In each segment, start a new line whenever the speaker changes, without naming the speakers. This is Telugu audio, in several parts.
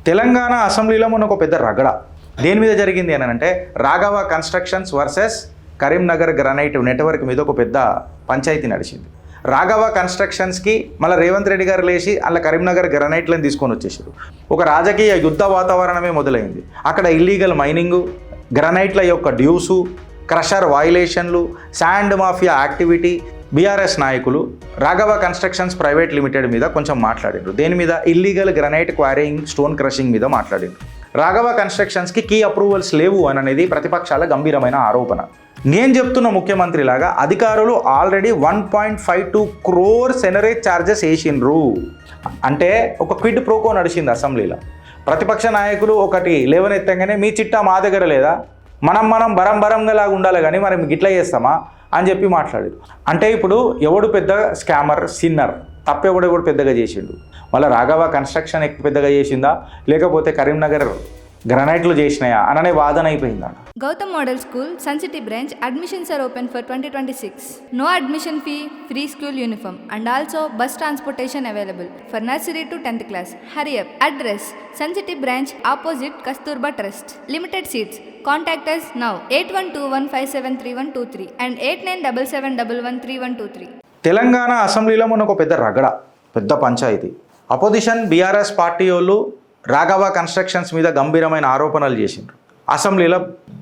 తెలంగాణ అసెంబ్లీలో మొన్న ఒక పెద్ద రగడ దేని మీద జరిగింది అని అంటే Raghava constructions versus Karimnagar granite network మీద ఒక పెద్ద పంచాయతీ నడిచింది. రాఘవ కన్స్ట్రక్షన్స్కి మళ్ళీ రేవంత్ రెడ్డి గారు లేచి అలా కరీంనగర్ గ్రానైట్లను తీసుకొని వచ్చేసారు. ఒక రాజకీయ యుద్ధ వాతావరణమే మొదలైంది. అక్కడ ఇల్లీగల్ మైనింగు, గ్రానైట్ల యొక్క డ్యూసు, క్రషర్ వైలేషన్లు, శాండ్ మాఫియా యాక్టివిటీ. బీఆర్ఎస్ నాయకులు రాఘవ కన్స్ట్రక్షన్స్ ప్రైవేట్ లిమిటెడ్ మీద కొంచెం మాట్లాడారు. దేని మీద? Illegal granite quarrying, stone crushing మీద మాట్లాడారు. రాఘవ కన్స్ట్రక్షన్స్కి కీ అప్రూవల్స్ లేవు అని అనేది ప్రతిపక్షాల గంభీరమైన ఆరోపణ. నేను చెప్తున్న ముఖ్యమంత్రిలాగా అధికారులు ఆల్రెడీ 1.52 crore సెనరేజ్ ఛార్జెస్ వేసిండ్రు. అంటే ఒక క్విడ్ ప్రోకో నడిచింది అసెంబ్లీలో. ప్రతిపక్ష నాయకులు ఒకటి లేవనెత్తంగానే మీ చిట్టా మా దగ్గర లేదా, మనం బరంగా లాగా ఉండాలి కానీ మరి మీకు ఇట్లా చేస్తామా అని చెప్పి మాట్లాడారు. అంటే ఇప్పుడు ఎవడు పెద్ద స్కామర్, సిన్నర్, తప్పెవడెవడు పెద్దగా చేసిండు? మళ్ళీ రాఘవ కన్స్ట్రక్షన్ ఎక్కువ పెద్దగా చేసిందా లేకపోతే కరీంనగర్ గ్రానైట్లు చేసినాయా అననే వాదన అయిపోయిందా?
Gautam Model School, Sun City branch, admissions are open for 2026. No admission fee, free school uniform and also bus transportation available for nursery to 10th class. Hurry up. Address: Sun City branch opposite Kasturba Trust. Limited seats. Contact us now 8121573123 and 8977113123.
Telangana అసెంబ్లీలో మొన్న ఒక పెద్ద రగడ, పెద్ద పంచాయతీ. అపోజిషన్ బీఆర్ఎస్ పార్టీ వాళ్ళు రాఘవ కన్స్ట్రక్షన్స్ మీద గంభీరమైన ఆరోపణలు చేసిండ్రు అసెంబ్లీలో.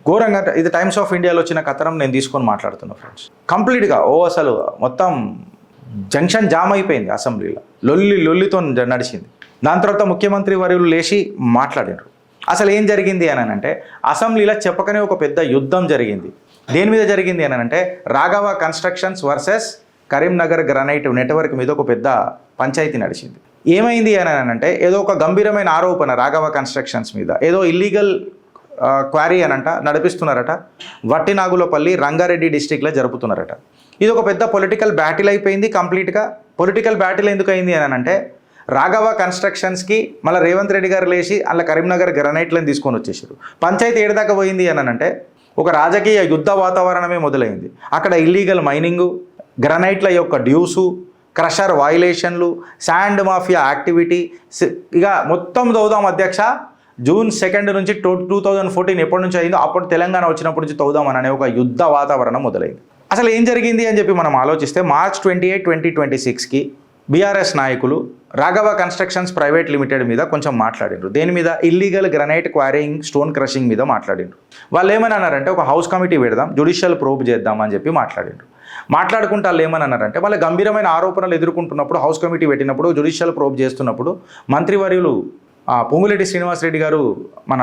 ఘోరంగా ఇది టైమ్స్ ఆఫ్ ఇండియాలో వచ్చిన కథనం నేను తీసుకొని మాట్లాడుతున్నా ఫ్రెండ్స్. కంప్లీట్గా అసలు మొత్తం జంక్షన్ జామ్ అయిపోయింది అసెంబ్లీలో. లొల్లితో నడిచింది. దాని తర్వాత ముఖ్యమంత్రి వర్యులు లేచి మాట్లాడినారు. అసలు ఏం జరిగింది అని అంటే అసెంబ్లీలో చెప్పకనే ఒక పెద్ద యుద్ధం జరిగింది. దేని మీద జరిగింది అని అంటే Raghava constructions versus Karimnagar granite network మీద ఒక పెద్ద పంచాయతీ నడిచింది. ఏమైంది అని అంటే ఏదో ఒక గంభీరమైన ఆరోపణ రాఘవ కన్స్ట్రక్షన్స్ మీద, ఏదో ఇల్లీగల్ క్వారీ అనంట నడిపిస్తున్నారట. వట్టినాగులపల్లి, రంగారెడ్డి డిస్టిక్లో జరుపుతున్నారట. ఇది ఒక పెద్ద పొలిటికల్ బ్యాటిల్ అయిపోయింది. కంప్లీట్గా పొలిటికల్ బ్యాటిల్ ఎందుకు అయింది అని అంటే రాఘవ కన్స్ట్రక్షన్స్కి మళ్ళీ రేవంత్ రెడ్డి గారు లేచి అలా కరీంనగర్ గ్రానైట్లను తీసుకొని వచ్చేసారు. పంచాయతీ ఏడదాకా పోయింది అని అంటే ఒక రాజకీయ యుద్ధ వాతావరణమే మొదలైంది. అక్కడ ఇల్లీగల్ మైనింగు, గ్రానైట్ల యొక్క డ్యూసు, క్రషర్ వైలేషన్లు, శాండ్ మాఫియా యాక్టివిటీ. ఇక మొత్తం తవ్వుదాం అధ్యక్ష. June 2 నుంచి 2014 ఎప్పటి నుంచి అయిందో అప్పుడు తెలంగాణ వచ్చినప్పటి నుంచి తవ్వుదామని అనే ఒక యుద్ధ వాతావరణం మొదలైంది. అసలు ఏం జరిగింది అని చెప్పి మనం ఆలోచిస్తే March 28, 2026కి బీఆర్ఎస్ నాయకులు రాఘవ కన్స్ట్రక్షన్స్ ప్రైవేట్ లిమిటెడ్ మీద కొంచెం మాట్లాడిండ్రు. దేని మీద? Illegal granite quarrying, stone crushing మీద మాట్లాడిండ్రు. వాళ్ళు ఏమని అన్నారంటే ఒక హౌస్ కమిటీ పెడదాం, జ్యుడిషియల్ ప్రోబ్ చేద్దామని చెప్పి మాట్లాడిండ్రు. మాట్లాడుకుంటా వాళ్ళు ఏమని అన్నారంటే వాళ్ళ గంభీరమైన ఆరోపణలు ఎదుర్కొంటున్నప్పుడు, హౌస్ కమిటీ పెట్టినప్పుడు, జ్యుడిషియల్ ప్రోబ్ చేస్తున్నప్పుడు మంత్రివర్యులు పొంగులేటి శ్రీనివాసరెడ్డి గారు మన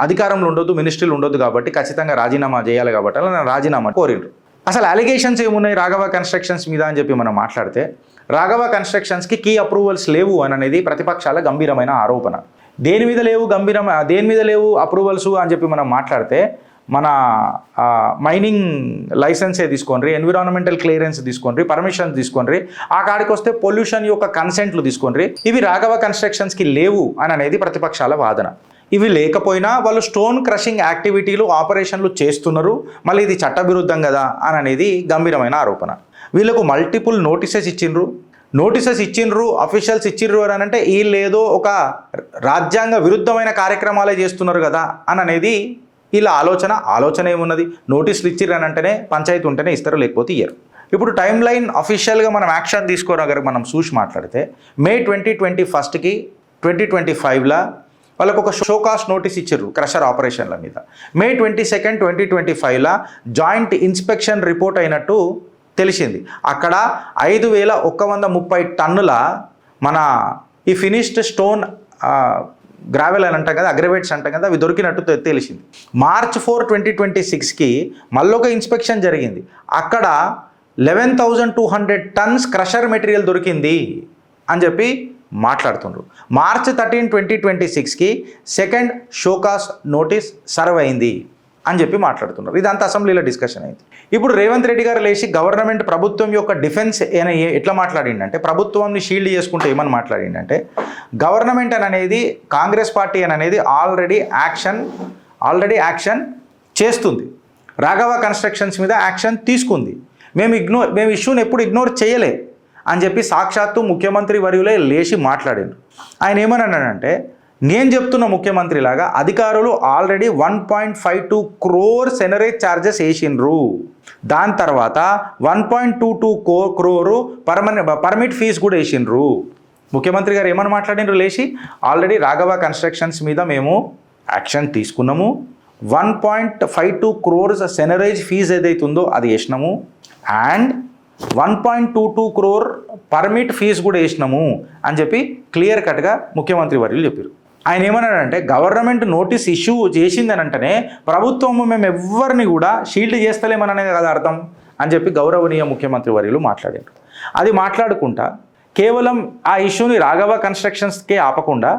అధికారంలో ఉండొద్దు, మినిస్ట్రీలు ఉండొద్దు కాబట్టి ఖచ్చితంగా రాజీనామా చేయాలి కాబట్టి అలా రాజీనామా కోరిండ్రు. అసలు అలిగేషన్స్ ఏమున్నాయి రాఘవ కన్స్ట్రక్షన్స్ మీద అని చెప్పి మనం మాట్లాడితే రాఘవ కన్స్ట్రక్షన్స్కి కీ అప్రూవల్స్ లేవు అని అనేది ప్రతిపక్షాల గంభీరమైన ఆరోపణ. దేని మీద లేవు అప్రూవల్స్ అని చెప్పి మనం మాట్లాడితే మన మైనింగ్ లైసెన్సే తీసుకోండి, ఎన్విరాన్మెంటల్ క్లియరెన్స్ తీసుకోండి, పర్మిషన్ తీసుకోండి, ఆ కాడికి వస్తే పొల్యూషన్ యొక్క కన్సెంట్లు తీసుకోండి. ఇవి రాఘవ కన్స్ట్రక్షన్స్కి లేవు అని అనేది ప్రతిపక్షాల వాదన. ఇవి లేకపోయినా వాళ్ళు స్టోన్ క్రషింగ్ యాక్టివిటీలు, ఆపరేషన్లు చేస్తున్నారు, మళ్ళీ ఇది చట్టవిరుద్ధం కదా అని అనేది గంభీరమైన ఆరోపణ. వీళ్ళకు మల్టిపుల్ నోటీసెస్ ఇచ్చిండ్రు, అఫీషియల్స్ ఇచ్చిండ్రు అని అంటే వీళ్ళు ఏదో ఒక రాజ్యాంగ విరుద్ధమైన కార్యక్రమాలే చేస్తున్నారు కదా అని అనేది వీళ్ళ ఆలోచన ఏమున్నది? నోటీసులు ఇచ్చిర్రు అని అంటేనే పంచాయతీ ఉంటేనే ఇస్తారు, లేకపోతే ఇయ్యరు. ఇప్పుడు టైం లైన్ అఫీషియల్గా మనం యాక్షన్ తీసుకోవడం మనం చూసి మాట్లాడితే May 2021కి 2025లా వాళ్ళకు ఒక షోకాస్ట్ నోటీస్ ఇచ్చారు క్రషర్ ఆపరేషన్ల మీద. May 22, 2025లా జాయింట్ ఇన్స్పెక్షన్ రిపోర్ట్ అయినట్టు తెలిసింది. అక్కడ 5130 టన్నుల మన ఈ ఫినిష్డ్ స్టోన్ గ్రావెల్ అని అంటాం కదా, అగ్రవేట్స్ అంటాం కదా, అవి దొరికినట్టు తెలిసింది. March 4, 2026కి మళ్ళొక ఇన్స్పెక్షన్ జరిగింది. అక్కడ 11,200 టన్స్ క్రషర్ మెటీరియల్ దొరికింది అని చెప్పి మాట్లాడుతుండ్రు. March 13, 2026కి సెకండ్ షోకాస్ నోటీస్ సర్వ్ అయింది అని చెప్పి మాట్లాడుతున్నారు. ఇదంతా అసెంబ్లీలో డిస్కషన్ అయింది. ఇప్పుడు రేవంత్ రెడ్డి గారు లేచి గవర్నమెంట్ ప్రభుత్వం యొక్క డిఫెన్స్ ఎట్లా మాట్లాడిండంటే, ప్రభుత్వాన్ని షీల్డ్ చేసుకుంటే ఏమని మాట్లాడిండంటే గవర్నమెంట్ అని అనేది, కాంగ్రెస్ పార్టీ అని అనేది ఆల్రెడీ యాక్షన్ చేస్తుంది, రాఘవ కన్స్ట్రక్షన్స్ మీద యాక్షన్ తీసుకుంది, మేము ఇష్యూని ఎప్పుడు ఇగ్నోర్ చేయలే అని చెప్పి సాక్షాత్తు ముఖ్యమంత్రి వర్యులే లేచి మాట్లాడిండ్రు. ఆయన ఏమన్నాడంటే నేను చెప్తున్న ముఖ్యమంత్రి లాగా అధికారులు ఆల్రెడీ 1.52 crore సెనరేజ్ ఛార్జెస్ వేసిండ్రు. దాని తర్వాత 1.22 crore పర్మిట్ ఫీజు కూడా వేసిండ్రు. ముఖ్యమంత్రి గారు ఏమని మాట్లాడినారు లేచి, ఆల్రెడీ రాఘవ కన్స్ట్రక్షన్స్ మీద మేము యాక్షన్ తీసుకున్నాము, 1.52 crore సెనరేజ్ ఫీజు ఏదైతే ఉందో అది వేసినాము, అండ్ 1.22 crore పర్మిట్ ఫీజు కూడా వేసినాము అని చెప్పి క్లియర్ కట్గా ముఖ్యమంత్రి వర్యులు చెప్పారు. ఆయన ఏమన్నాడంటే గవర్నమెంట్ నోటీస్ ఇష్యూ చేసిందని అంటేనే ప్రభుత్వం మేము ఎవరిని కూడా షీల్డ్ చేస్తలేమననే కదా అర్థం అని చెప్పి గౌరవనీయ ముఖ్యమంత్రి వర్యులు మాట్లాడారు. అది మాట్లాడుకుంటా కేవలం ఆ ఇష్యూని రాఘవ కన్స్ట్రక్షన్స్కే ఆపకుండా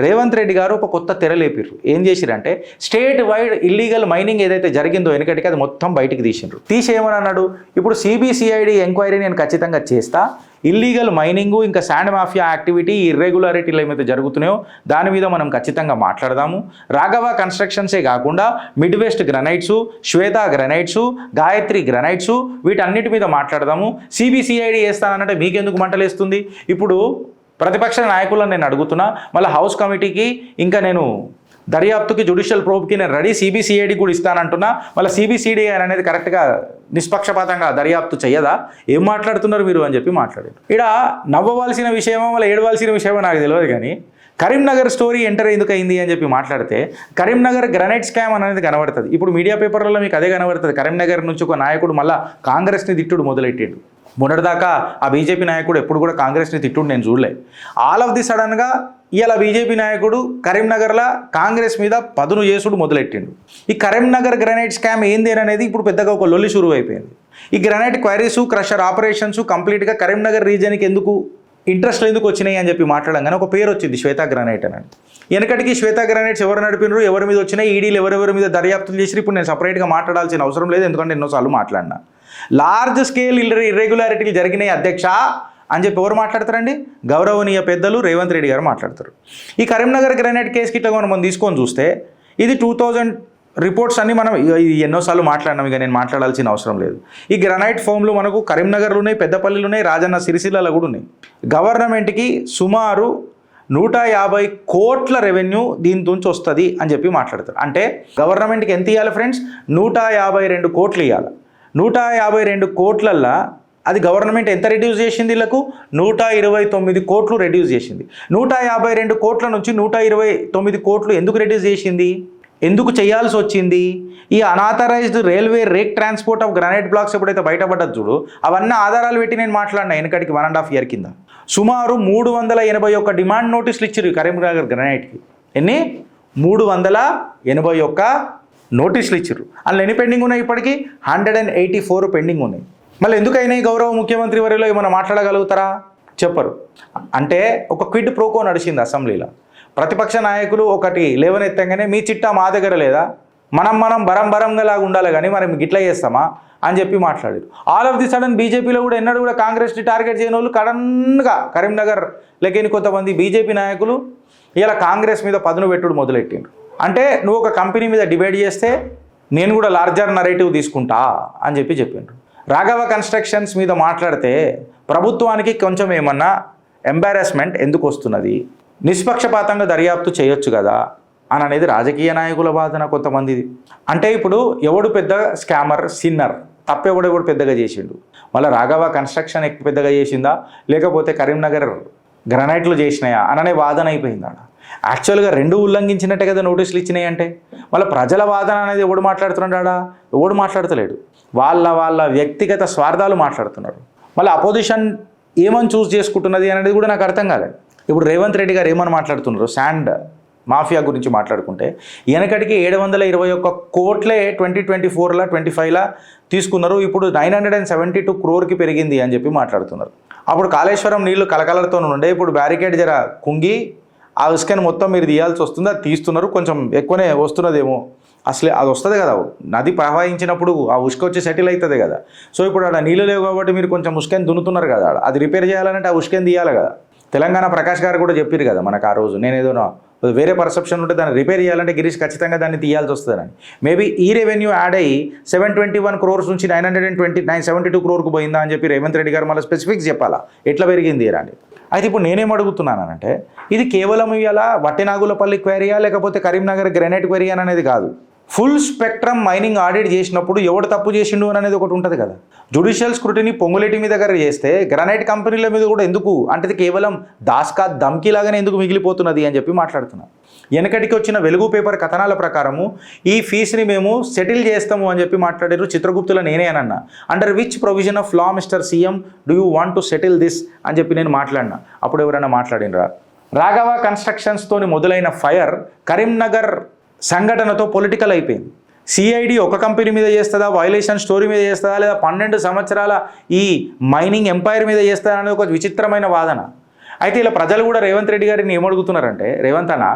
రేవంత్ రెడ్డి గారు ఒక కొత్త తెరలేపారు. ఏం చేసిరంటే స్టేట్ వైడ్ ఇల్లీగల్ మైనింగ్ ఏదైతే జరిగిందో వెనకటికి అది మొత్తం బయటికి తీసిండ్రు. తీసేయమని అన్నాడు, ఇప్పుడు సిబిసిఐడి ఎంక్వైరీ నేను ఖచ్చితంగా చేస్తా, ఇల్లీగల్ మైనింగు ఇంకా శాండ్ మాఫియా యాక్టివిటీ ఇర్రెగ్యులారిటీలు ఏమైతే జరుగుతున్నాయో దాని మీద మనం ఖచ్చితంగా మాట్లాడదాము. రాఘవ కన్స్ట్రక్షన్సే కాకుండా మిడ్ వెస్ట్ గ్రనైట్సు, శ్వేత గ్రనైట్సు, గాయత్రి గ్రనైట్సు వీటన్నిటి మీద మాట్లాడదాము. సిబిసిఐడి వేస్తానంటే మీకెందుకు మంటలేస్తుంది? ఇప్పుడు ప్రతిపక్ష నాయకులను నేను అడుగుతున్నా, మళ్ళీ హౌస్ కమిటీకి ఇంకా నేను దర్యాప్తుకి జ్యుడిషియల్ ప్రోబ్కి నేను రెడీ, సిబిసిఐడి కూడా ఇస్తానంటున్నా, మళ్ళీ సిబిసిఐడి అనేది కరెక్ట్గా నిష్పక్షపాతంగా దర్యాప్తు చెయ్యదా? ఏం మాట్లాడుతున్నారు మీరు అని చెప్పి మాట్లాడారు. ఇక్కడ నవ్వవలసిన విషయమో మళ్ళీ ఏడవలసిన విషయమో నాకు తెలియదు, కానీ కరీంనగర్ స్టోరీ ఎంటర్ ఎందుకు అయింది అని చెప్పి మాట్లాడితే కరీంనగర్ గ్రనైట్ స్కామ్ అనేది కనబడుతుంది. ఇప్పుడు మీడియా పేపర్లలో మీకు అదే కనబడుతుంది. కరీంనగర్ నుంచి ఒక నాయకుడు మళ్ళీ కాంగ్రెస్ని తిట్టుడు మొదలెట్టాడు. మొన్నటిదాకా ఆ బీజేపీ నాయకుడు ఎప్పుడు కూడా కాంగ్రెస్ని తిట్టుడు నేను చూడలే. ఆల్ ఆఫ్ ది సడన్గా ఇవాళ బీజేపీ నాయకుడు కరీంనగర్లో కాంగ్రెస్ మీద పదును చేసుడు మొదలెట్టిండు. ఈ కరీంనగర్ గ్రనైట్ స్కామ్ ఏంది అనేది ఇప్పుడు పెద్దగా ఒక లొల్లి షురువు అయిపోయింది. ఈ గ్రనైట్ క్వైరీసు, క్రషర్ ఆపరేషన్స్ కంప్లీట్గా కరీంనగర్ రీజియన్కి ఎందుకు ఇంట్రెస్ట్లు ఎందుకు వచ్చినాయి అని చెప్పి మాట్లాడంగానే ఒక పేరు వచ్చింది, శ్వేత గ్రనైట్ అని. వెనకటికి శ్వేత గ్రనైట్స్ ఎవరు నడిపినారు, ఎవరి మీద వచ్చినాయి, ఈడీలు ఎవరెవరి మీద దర్యాప్తులు చేసి ఇప్పుడు నేను సపరేట్గా మాట్లాడాల్సిన అవసరం లేదు, ఎందుకంటే ఎన్నోసార్లు మాట్లాడినా. లార్జ్ స్కేల్ ఇర్రెగ్యులారిటీలు జరిగినాయి అధ్యక్ష అని చెప్పి ఎవరు మాట్లాడతారండి? గౌరవనీయ పెద్దలు రేవంత్ రెడ్డి గారు మాట్లాడతారు. ఈ కరీంనగర్ గ్రనైట్ కేసు కిట్లా మనం తీసుకొని చూస్తే ఇది 2000 రిపోర్ట్స్ అన్నీ మనం ఎన్నోసార్లు మాట్లాడినాం, ఇక నేను మాట్లాడాల్సిన అవసరం లేదు. ఈ గ్రనైట్ ఫోమ్లు మనకు కరీంనగర్లు ఉన్నాయి, పెద్దపల్లిలు ఉన్నాయి, రాజన్న సిరిసిల్లలో కూడా ఉన్నాయి. గవర్నమెంట్కి సుమారు 150 కోట్ల రెవెన్యూ దీని నుంచి వస్తుంది అని చెప్పి మాట్లాడతారు. అంటే గవర్నమెంట్కి ఎంత ఇవ్వాలి ఫ్రెండ్స్? 152 కోట్లు ఇవ్వాలి. 152 కోట్లల్లో అది గవర్నమెంట్ ఎంత రెడ్యూస్ చేసింది? వీళ్ళకు 129 కోట్లు రెడ్యూస్ చేసింది. 152 కోట్ల నుంచి 129 కోట్లు ఎందుకు రెడ్యూస్ చేసింది? ఎందుకు చేయాల్సి వచ్చింది? ఈ unauthorised railway rake transport of granite blocks ఎప్పుడైతే బయటపడ్డది చూడు, అవన్నీ ఆధారాలు పెట్టి నేను మాట్లాడినా వెనకటికి 1.5 year కింద. సుమారు 381 డిమాండ్ నోటీసులు ఇచ్చారు కరీంనగర్ గ్రానైట్కి. ఎన్ని? 381 నోటీసులు ఇచ్చారు. అందులో ఎన్ని పెండింగ్ ఉన్నాయి? ఇప్పటికీ 184 పెండింగ్ ఉన్నాయి. మళ్ళీ ఎందుకైనాయి? గౌరవ ముఖ్యమంత్రి వర్యులో ఏమైనా మాట్లాడగలుగుతారా? చెప్పరు. అంటే ఒక క్విడ్ ప్రోకో నడిచింది అసెంబ్లీలో. ప్రతిపక్ష నాయకులు ఒకటి లేవనెత్తంగానే మీ చిట్టా మా దగ్గర లేదా, మనం బరంగా లాగా ఉండాలి కానీ మనం గిట్లా చేస్తామా అని చెప్పి మాట్లాడారు. ఆల్ ఆఫ్ ది సడన్ బీజేపీలో కూడా ఎన్నడూ కూడా కాంగ్రెస్ని టార్గెట్ చేయని వాళ్ళు సడన్గా కరీంనగర్ లెక్కని కొంతమంది బీజేపీ నాయకులు ఇలా కాంగ్రెస్ మీద పదును పెట్టుడు మొదలెట్టిండ్రు. అంటే నువ్వు ఒక కంపెనీ మీద డిబేట్ చేస్తే నేను కూడా లార్జర్ నరేటివ్ తీసుకుంటా అని చెప్పి చెప్పిండ్రు. రాఘవ కన్స్ట్రక్షన్స్ మీద మాట్లాడితే ప్రభుత్వానికి కొంచెం ఏమన్నా ఎంబారెస్మెంట్ ఎందుకు వస్తున్నది? నిష్పక్షపాతంగా దర్యాప్తు చేయొచ్చు కదా అని అనేది రాజకీయ నాయకుల వాదన కొంతమందిది. అంటే ఇప్పుడు ఎవడు పెద్ద స్కామర్, సిన్నర్, తప్పెవడెవడు పెద్దగా చేసిండు? మళ్ళీ రాఘవ కన్స్ట్రక్షన్ ఎక్కువ పెద్దగా చేసిందా లేకపోతే కరీంనగర్ గ్రనైట్లు చేసినాయా అననే వాదన అయిపోయింది. ఆడ యాక్చువల్గా రెండు ఉల్లంఘించినట్టే కదా నోటీసులు ఇచ్చినాయి. అంటే మళ్ళీ ప్రజల వాదన అనేది ఎవడు మాట్లాడుతున్నాడా? ఎవడు మాట్లాడతలేడు. వాళ్ళ వ్యక్తిగత స్వార్థాలు మాట్లాడుతున్నారు. మళ్ళీ అపోజిషన్ ఏమని చూస్ చేసుకుంటున్నది అనేది కూడా నాకు అర్థం కాలేదు. ఇప్పుడు రేవంత్ రెడ్డి గారు ఏమని మాట్లాడుతున్నారు? శాండ్ మాఫియా గురించి మాట్లాడుకుంటే వెనకటికి 721 కోట్లే 2024లా 25లా తీసుకున్నారు, ఇప్పుడు 972 crore పెరిగింది అని చెప్పి మాట్లాడుతున్నారు. అప్పుడు కాళేశ్వరం నీళ్లు కలకలతో ఉండే, ఇప్పుడు బ్యారికేడ్ జర కుంగి ఆ ఉస్కని మొత్తం మీరు తీయాల్సి వస్తుంది, అది తీస్తున్నారు, కొంచెం ఎక్కువనే వస్తున్నదేమో. అసలే అది వస్తుంది కదా, నది ప్రవహించినప్పుడు ఆ ఉష్క వచ్చి సెటిల్ అవుతుంది కదా. సో ఇప్పుడు ఆడ నీళ్ళు లేవు కాబట్టి మీరు కొంచెం ఉష్కని దున్నుతున్నారు కదా, అది రిపేర్ చేయాలంటే ఆ ఉష్కని తీయాలి కదా. తెలంగాణ ప్రకాష్ గారు కూడా చెప్పారు కదా మనకు ఆ రోజు, నేను ఏదో వేరే పర్సెప్షన్ ఉంటే దాన్ని రిపేర్ చేయాలంటే గిరీష్ ఖచ్చితంగా దాన్ని తీయాల్సి వస్తుందని. మేబీ ఈ రెవెన్యూ యాడ్ అయ్యి 721 crores నుంచి 972 crore పోయిందా అని చెప్పి రేవంత్ రెడ్డి గారు మళ్ళీ స్పెసిఫిక్స్ చెప్పాలా ఎట్లా పెరిగింది అని. అయితే ఇప్పుడు నేనేం అడుగుతున్నానంటే ఇది కేవలం ఇవాళ వట్టినాగులపల్లి క్వేరియా లేకపోతే కరీంనగర్ గ్రానైట్ క్వేరియా అనేది కాదు. ఫుల్ స్పెక్ట్రమ్ మైనింగ్ ఆడిట్ చేసినప్పుడు ఎవడు తప్పు చేసిండు అనేది ఒకటి ఉంటుంది కదా. జుడిషియల్ స్క్రూటినీ పొంగులేటి మీద దగ్గర చేస్తే గ్రానైట్ కంపెనీల మీద కూడా ఎందుకు అంటే ఇది కేవలం దాస్కా దమ్కి లాగానే ఎందుకు మిగిలిపోతున్నది అని చెప్పి మాట్లాడుతున్నాను. వెనకటికి వచ్చిన వెలుగు పేపర్ కథనాల ప్రకారము ఈ ఫీజుని మేము సెటిల్ చేస్తాము అని చెప్పి మాట్లాడారు. చిత్రగుప్తుల నేనే అనన్నా under which provision of law mister CM do you want to settle this అని చెప్పి నేను మాట్లాడినా. అప్పుడు ఎవరైనా మాట్లాడినరా? రాఘవ కన్స్ట్రక్షన్స్తోని మొదలైన ఫైర్ కరీంనగర్ సంఘటనతో పొలిటికల్ అయిపోయింది. సిఐడి ఒక కంపెనీ మీద చేస్తుందా, వైలేషన్ స్టోరీ మీద చేస్తుందా, లేదా 12 సంవత్సరాల ఈ మైనింగ్ ఎంపైర్ మీద చేస్తుందా అనేది ఒక విచిత్రమైన వాదన. అయితే ఇలా ప్రజలు కూడా రేవంత్ రెడ్డి గారిని ఏమడుగుతున్నారంటే, రేవంత్ అన్న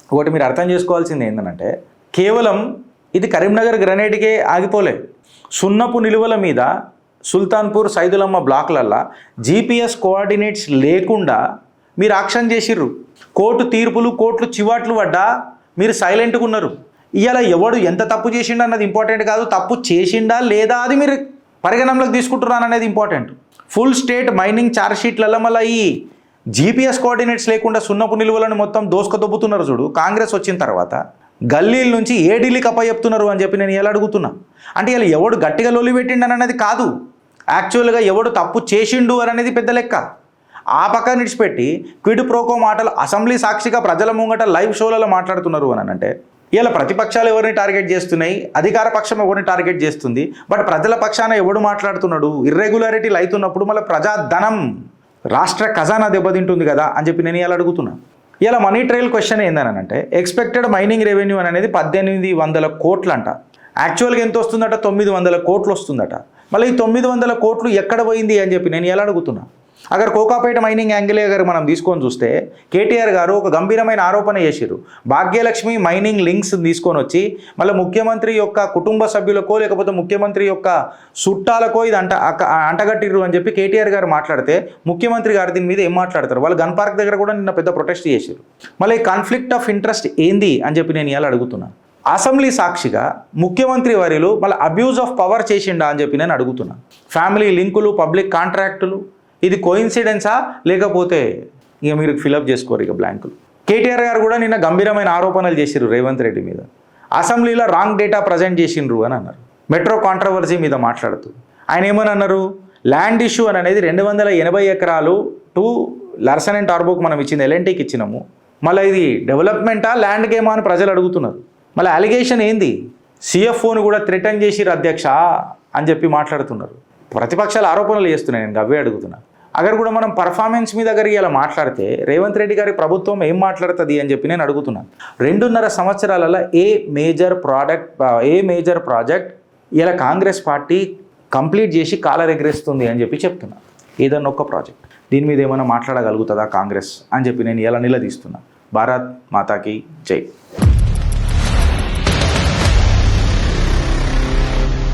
ఒకటి మీరు అర్థం చేసుకోవాల్సింది ఏంటంటే కేవలం ఇది కరీంనగర్ గ్రనేట్కే ఆగిపోలే. సున్నపు నిలువల మీద సుల్తాన్పూర్ సైదులమ్మ బ్లాక్లల్లో జీపీఎస్ కోఆర్డినేట్స్ లేకుండా మీరు యాక్షన్ చేసిర్రు. కోర్టు తీర్పులు కోర్టులు చివాట్లు పడ్డా మీరు సైలెంట్గా ఉన్నారు. ఇవాళ ఎవడు ఎంత తప్పు చేసిండా అన్నది ఇంపార్టెంట్ కాదు, తప్పు చేసిండా లేదా అది మీరు పరిగణనలోకి తీసుకుంటున్నాను అనేది ఇంపార్టెంట్. ఫుల్ స్టేట్ మైనింగ్ ఛార్జ్షీట్లలో మళ్ళీ ఈ జీపీఎస్ కోఆర్డినేట్స్ లేకుండా సున్నపు నిలువలను మొత్తం దోసుకొదొబ్బుతున్నారు చూడు. కాంగ్రెస్ వచ్చిన తర్వాత గల్లీల నుంచి ఏ ఢిల్లీకి అప్పచెప్తున్నారు అని చెప్పి నేను ఎలా అడుగుతున్నా. అంటే ఇలా ఎవడు గట్టిగా లొల్లి పెట్టిండు అనేది కాదు, యాక్చువల్గా ఎవడు తప్పు చేసిండు అనేది పెద్ద లెక్క. ఆ పక్క నిడిచిపెట్టి క్విడ్ ప్రోకో మాటలు అసెంబ్లీ సాక్షిగా ప్రజల ముంగట లైవ్ షోలలో మాట్లాడుతున్నారు అని అంటే ఇలా ప్రతిపక్షాలు ఎవరిని టార్గెట్ చేస్తున్నాయి, అధికార పక్షం ఎవరిని టార్గెట్ చేస్తుంది, బట్ ప్రజల పక్షాన ఎవడు మాట్లాడుతున్నాడు? ఇర్రెగ్యులారిటీలు అవుతున్నప్పుడు మళ్ళీ ప్రజాధనం రాష్ట్ర ఖజానా దెబ్బతింటుంది కదా అని చెప్పి నేను ఇలా అడుగుతున్నాను. ఇలా మనీ ట్రయల్ క్వశ్చన్ ఏందనంటే ఎక్స్పెక్టెడ్ మైనింగ్ రెవెన్యూ అనేది 1800 కోట్లు అంట. యాక్చువల్గా ఎంత వస్తుందట? 900 కోట్లు వస్తుందట. మళ్ళీ ఈ 900 కోట్లు ఎక్కడ పోయింది అని చెప్పి నేను ఎలా అడుగుతున్నా. అగర్ కోకాపేట మైనింగ్ యాంగిల్ గారు మనం తీసుకొని చూస్తే కేటీఆర్ గారు ఒక గంభీరమైన ఆరోపణ చేశారు. భాగ్యలక్ష్మి మైనింగ్ లింక్స్ తీసుకొని వచ్చి మళ్ళీ ముఖ్యమంత్రి యొక్క కుటుంబ సభ్యులకో లేకపోతే ముఖ్యమంత్రి యొక్క చుట్టాలకో ఇది అంటగట్టిర్రు అని చెప్పి కేటీఆర్ గారు మాట్లాడితే ముఖ్యమంత్రి గారు దీని మీద ఏం మాట్లాడతారు? వాళ్ళు గన్ పార్క్ దగ్గర కూడా నిన్న పెద్ద ప్రొటెస్ట్ చేశారు. మళ్ళీ కాన్ఫ్లిక్ట్ ఆఫ్ ఇంట్రెస్ట్ ఏంది అని చెప్పి నేను ఇలా అడుగుతున్నాను. అసెంబ్లీ సాక్షిగా ముఖ్యమంత్రి వారిలో మళ్ళీ అబ్యూజ్ ఆఫ్ పవర్ చేసిండా అని చెప్పి నేను అడుగుతున్నాను. ఫ్యామిలీ లింకులు, పబ్లిక్ కాంట్రాక్టులు, ఇది కోయిన్సిడెన్సా లేకపోతే ఇక మీరు ఫిలప్ చేసుకోరు ఇక బ్లాంకులు. కేటీఆర్ గారు కూడా నిన్న గంభీరమైన ఆరోపణలు చేసిర్రు రేవంత్ రెడ్డి మీద. అసెంబ్లీలో రాంగ్ డేటా ప్రజెంట్ చేసిండ్రు అని అన్నారు. మెట్రో కాంట్రవర్సీ మీద మాట్లాడుతూ ఆయన ఏమని అన్నారు? ల్యాండ్ ఇష్యూ అనేది 280 ఎకరాలు టు లర్సన్ అండ్ టార్బోకు మనం ఇచ్చింది, ఎల్ఎన్టీకి ఇచ్చినాము. మళ్ళీ ఇది డెవలప్మెంటా ల్యాండ్ గేమా అని ప్రజలు అడుగుతున్నారు. మళ్ళీ అలిగేషన్ ఏంది? సిఎఫ్ఓని కూడా థ్రెటన్ చేసిర్రు అధ్యక్ష అని చెప్పి మాట్లాడుతున్నారు. ప్రతిపక్షాలు ఆరోపణలు చేస్తున్నాయి, నేను అవే అడుగుతున్నాను. అగర్ కూడా మనం పర్ఫార్మెన్స్ మీద దగ్గర ఇలా మాట్లాడితే రేవంత్ రెడ్డి గారి ప్రభుత్వం ఏం మాట్లాడుతుంది అని చెప్పి నేను అడుగుతున్నాను. 2.5 సంవత్సరాలలో ఏ మేజర్ ప్రాజెక్ట్ ఇలా కాంగ్రెస్ పార్టీ కంప్లీట్ చేసి కాలర్ ఎగరేస్తుంది అని చెప్పి చెప్తున్నాను. ఏదన్నా ఒక్క ప్రాజెక్ట్ దీని మీద ఏమైనా మాట్లాడగలుగుతుందా కాంగ్రెస్ అని చెప్పి నేను ఇలా నిలదీస్తున్నా. భారత్ మాతాకి జై.